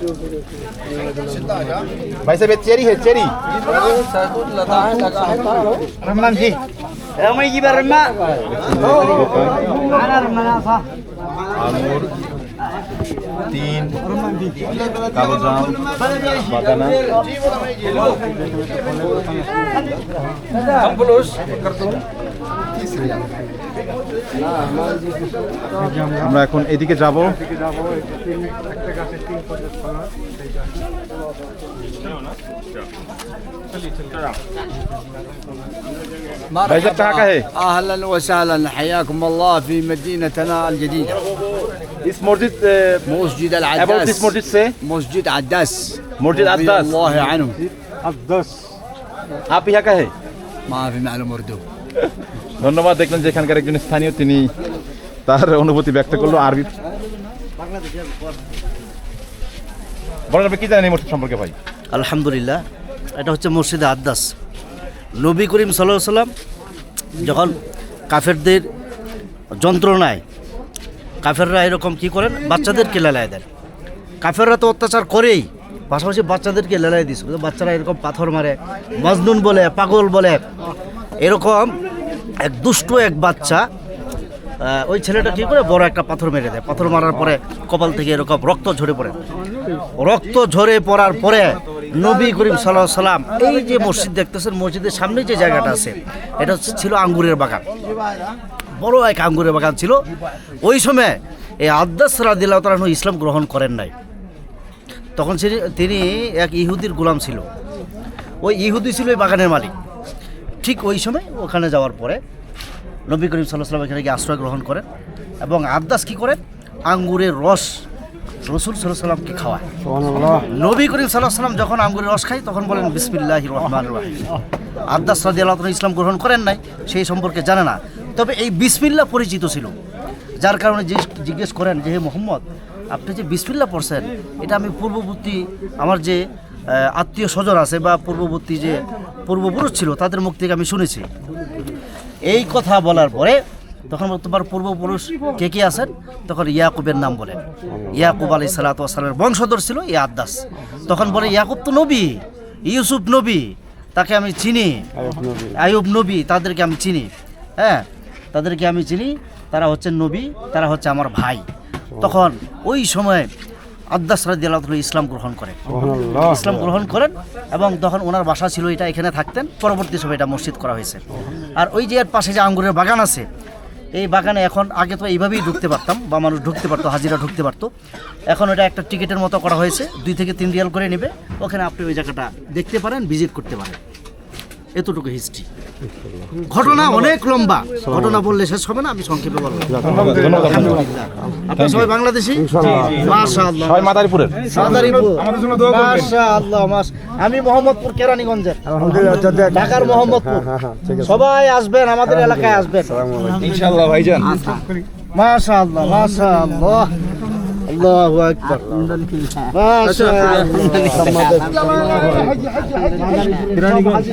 भाई साहब ये चेरी है चेरी रमजान जी मैं की बरमा ana ramana sa आंगूर 3 कालो जाम बादाना আমরা এখন এদিকে যাব भाई साहब कहाँ का है اهلا وسهلا حياكم الله في مدينتنا الجديده इस मस्जिद مسجد about this العداس मस्जिद से مسجد عداس مسجد رضي عداس الله عنه आप यहाँ का है ما في معلومه اردو ধন্যবাদ দেখলেন যে এখানকার একজন স্থানীয় তিনি তার অনুভূতি ব্যক্ত করলো আরবি বলেন আপনি কি জানেন এই মসজিদ সম্পর্কে ভাই আলহামদুলিল্লাহ এটা হচ্ছে মসজিদে আদ্দাস নবী করিম সাল্লাল্লাহু আলাইহি সাল্লাম যখন কাফেরদের যন্ত্রণায় কাফেররা এরকম কি করেন বাচ্চাদেরকে লেলায় দেন কাফেররা তো অত্যাচার করেই পাশাপাশি বাচ্চাদেরকে লেলায় দিস বাচ্চারা এরকম পাথর মারে মজনুন বলে পাগল বলে এরকম এক দুষ্ট এক বাচ্চা ওই ছেলেটা কী করে বড় একটা পাথর মেরে দেয় পাথর মারার পরে কপাল থেকে এরকম রক্ত ঝরে পড়ে রক্ত ঝরে পড়ার পরে নবী করিম সাল্লাল্লাহু আলাইহি সাল্লাম এই যে মসজিদ দেখতেছেন মসজিদের সামনে যে জায়গাটা আছে এটা ছিল আঙ্গুরের বাগান বড় এক আঙ্গুরের বাগান ছিল ওই সময় এই আদ্দাস রাদিয়াল্লাহু তাআলা ইসলাম গ্রহণ করেন নাই তখন তিনি এক ইহুদির গোলাম ছিল ওই ইহুদি ছিল ওই বাগানের মালিক ঠিক ওই সময় ওখানে যাওয়ার পরে নবী করিম সাল্লাল্লাহু আলাইহি সাল্লাম এখানে গিয়ে আশ্রয় গ্রহণ করেন এবং আদ্দাস কী করেন আঙ্গুরের রস রাসূল সাল্লাল্লাহু আলাইহি সাল্লামকে খাওয়ায় নবী করিম সাল্লাল্লাহু আলাইহি সাল্লাম যখন আঙ্গুরের রস খায় তখন বলেন বিসমিল্লাহির রহমানির রহিম আদ্দাস রাদিয়াল্লাহু তাআলা ইসলাম গ্রহণ করেন নাই সেই সম্পর্কে জানে না তবে এই বিসমিল্লাহ পরিচিত ছিল যার কারণে জিজ্ঞেস করেন যে হে মুহাম্মদ আপনি যে বিসমিল্লাহ পড়ছেন এটা আমি পূর্ববর্তী আমার যে আত্মীয় স্বজন আছে বা পূর্ববর্তী যে পূর্বপুরুষ ছিল তাদের মুখ থেকে আমি শুনেছি এই কথা বলার পরে তখন তোমার পূর্বপুরুষ কে কে আছেন তখন ইয়াকুবের নাম বলেন ইয়াকুব আলাইহিস সালাতু ওয়াস সালামের বংশধর ছিল এই আদ্দাস তখন বলে ইয়াকুব তো নবী ইউসুফ নবী তাকে আমি চিনি আইয়ুব নবী তাদেরকে আমি চিনি হ্যাঁ তাদেরকে আমি চিনি তারা হচ্ছেন নবী তারা হচ্ছে আমার ভাই তখন ওই সময় আদ্দাস রাদিয়াল্লাহু তাআলা ইসলাম গ্রহণ করেন ইসলাম গ্রহণ করেন এবং তখন ওনার বাসা ছিল এটা এখানে থাকতেন পরবর্তী সময় এটা মসজিদ করা হয়েছে আর ওই যে এর পাশে যে আঙ্গুরের বাগান আছে এই বাগানে এখন আগে তো এইভাবেই ঢুকতে পারতাম বা মানুষ ঢুকতে পারতো হাজিরা ঢুকতে পারতো এখন এটা একটা টিকিটের মতো করা হয়েছে 2 থেকে 3 রিয়াল করে নেবে ওখানে আপনি ওই জায়গাটা দেখতে পারেন ভিজিট করতে পারেন এতটুকু হিস্ট্রি ঘটনা অনেক লম্বা ঘটনা বললে শেষ হবে না আমি সংক্ষেপে বলবো আপনারা সবাই বাংলাদেশী মাশাআল্লাহ সবাই মাদারীপুরের আমাদের জন্য দোয়া করবেন মাশাআল্লাহ আমি মোহাম্মদপুর কেরানীগঞ্জের ঢাকার মোহাম্মদপুর সবাই আসবেন আমাদের এলাকায় আসবেন ইনশাআল্লাহ ভাইজান মাশাআল্লাহ মাশাআল্লাহ আল্লাহু আকবার মাশাআল্লাহ